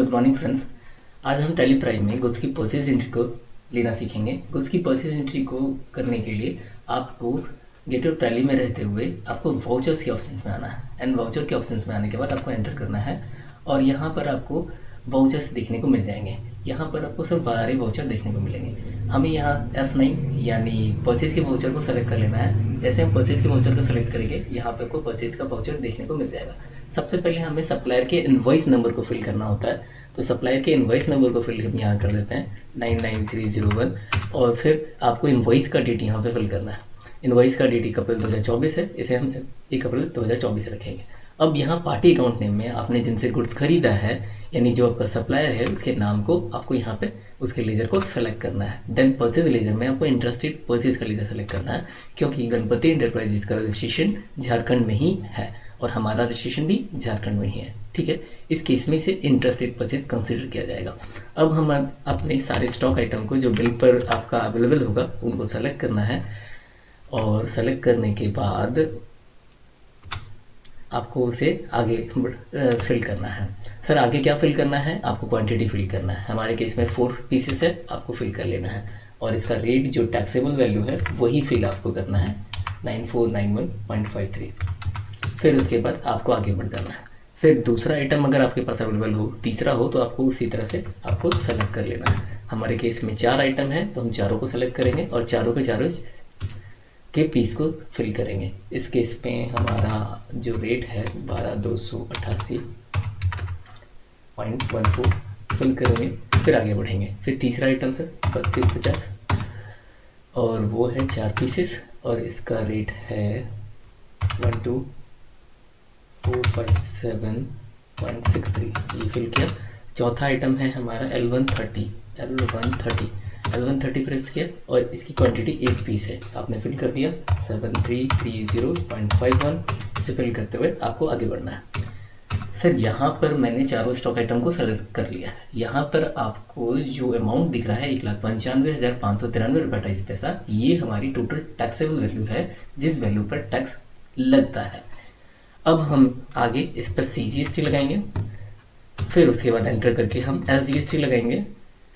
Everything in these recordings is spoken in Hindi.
Good morning friends. आज हम टैली प्राइम में गुड्स की परचेज एंट्री को लेना सीखेंगे। गुड्स की परचेज एंट्री को करने के लिए आपको गेट ऑफ टैली में रहते हुए आपको वाउचर्स के ऑप्शंस में आना है एंड वाउचर के ऑप्शंस में आने के बाद आपको एंटर करना है और यहाँ पर आपको वाउचर्स देखने को मिल जाएंगे। यहाँ पर आपको सिर्फ 12 वाउचर देखने को मिलेंगे। हमें यहाँ F9 यानी परचेज के वाउचर को सेलेक्ट कर लेना है। जैसे हम परचेज के वाउचर को सेलेक्ट करेंगे यहाँ पे आपको परचेज का वाउचर देखने को मिल जाएगा। सबसे पहले हमें सप्लायर के इनवॉइस नंबर को फिल करना होता है, तो सप्लायर के इनवॉइस नंबर को फिल हम यहाँ कर देते हैं 99301 और फिर आपको इनवॉइस का डेट यहाँ पे फिल करना है। इनवॉइस का डेट 1 अप्रैल 2024 है, इसे हम 1 अप्रैल 2024 रखेंगे। अब यहाँ पार्टी अकाउंट नेम में आपने जिनसे गुड्स खरीदा है यानी जो आपका सप्लायर है उसके नाम को आपको यहाँ पे उसके लेजर को सेलेक्ट करना है। देन परचेज लेजर में आपको इंटरेस्टेड परचेज का लेजर सेलेक्ट करना है, क्योंकि गणपति इंटरप्राइजेज का रजिस्ट्रेशन झारखंड में ही है और हमारा रजिस्ट्रेशन भी झारखंड में ही है। ठीक है, इस केस में इसे इंटरेस्टेड परचेज कंसिडर किया जाएगा। अब हम अपने सारे स्टॉक आइटम को जो बिल पर आपका अवेलेबल होगा उनको सेलेक्ट करना है और सेलेक्ट करने के बाद आपको उसे आगे फिल करना है। सर आगे क्या फिल करना है? आपको क्वांटिटी फिल करना है। हमारे केस में 4 पीसेस है, आपको फिल कर लेना है और इसका रेट जो टैक्सेबल वैल्यू है वही फिल आपको करना है 9491.53। फिर उसके बाद आपको आगे बढ़ जाना है। फिर दूसरा आइटम अगर आपके पास अवेलेबल हो, तीसरा हो, तो आपको उसी तरह से आपको सेलेक्ट कर लेना है। हमारे केस में 4 आइटम है तो हम चारों को सेलेक्ट करेंगे और चारों के चारों के पीस को फिल करेंगे। इस केस में हमारा जो रेट है 12288.14 फिल करेंगे। फिर आगे बढ़ेंगे। फिर तीसरा आइटम सर 3250 और वो है 4 पीसेस और इसका रेट है 12457.63, ये फिल किया। चौथा आइटम है हमारा L130 प्रेस किया और इसकी क्वांटिटी 1 पीस है, आपने फिल कर दिया 7330.51। इसे फिल करते हुए आपको आगे बढ़ना है। सर यहाँ पर मैंने चारों स्टॉक आइटम को सेलेक्ट कर लिया है। यहाँ पर आपको जो अमाउंट दिख रहा है 1,95,593 रुपये, ये हमारी टोटल टैक्सेबल वैल्यू है जिस वैल्यू पर टैक्स लगता है। अब हम आगे इस पर CGST लगाएंगे, फिर उसके बाद एंटर करके हम SGST लगाएंगे।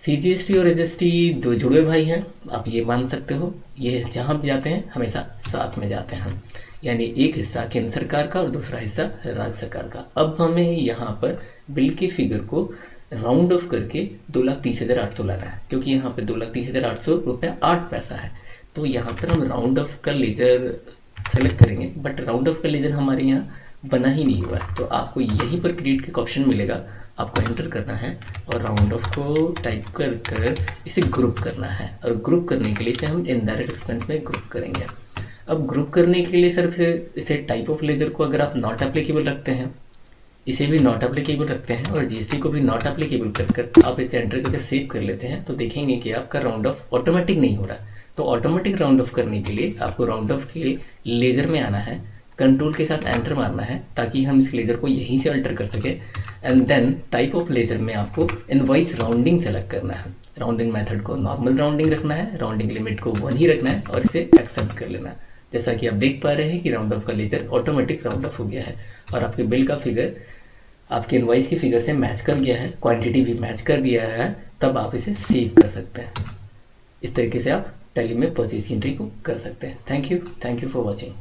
CGST और SGST दो जुड़े भाई हैं, आप ये मान सकते हो। ये जहाँ भी जाते हैं हमेशा साथ में जाते हैं, यानी एक हिस्सा केंद्र सरकार का और दूसरा हिस्सा राज्य सरकार का। अब हमें यहाँ पर बिल के फिगर को राउंड ऑफ करके 2,30,800 लाना है, क्योंकि यहाँ पे 2,30,800 रुपये 8 पैसा है। तो यहाँ पर हम राउंड ऑफ का लेजर सेलेक्ट करेंगे, बट राउंड ऑफ का लेजर हमारे यहाँ बना ही नहीं हुआ है, तो आपको यहीं पर क्रिएट का ऑप्शन मिलेगा, आपको एंटर करना है और राउंड ऑफ को टाइप कर इसे ग्रुप करना है। और ग्रुप करने के लिए इसे हम इनडायरेक्ट एक्सपेंस में ग्रुप करेंगे। अब ग्रुप करने के लिए सर फिर इसे टाइप ऑफ लेजर को अगर आप नॉट एप्लीकेबल रखते हैं, इसे भी नॉट एप्लीकेबल रखते हैं और GST को भी नॉट एप्लीकेबल कर आप इसे एंटर करके सेव कर लेते हैं, तो देखेंगे कि आपका राउंड ऑफ ऑटोमेटिक नहीं हो रहा। तो ऑटोमेटिक राउंड ऑफ करने के लिए आपको राउंड ऑफ के लिए लेजर में आना है, कंट्रोल के साथ एंटर मारना है ताकि हम इस लेजर को यहीं से अल्टर कर सके। And then type of ledger में आपको इनवॉइस राउंडिंग सेलेक्ट करना है। राउंडिंग मेथड को नॉर्मल राउंडिंग रखना है, राउंडिंग लिमिट को 1 ही रखना है और इसे एक्सेप्ट कर लेना है। जैसा कि आप देख पा रहे हैं कि राउंड ऑफ का लेजर ऑटोमेटिक राउंड ऑफ हो गया है और आपके बिल का फिगर आपके इनवॉइस की फिगर से मैच कर गया है, क्वांटिटी भी मैच कर दिया है। तब आप इसे सेव कर सकते हैं। इस तरीके से आप टैली में परचेज एंट्री को कर सकते हैं। Thank you for watching.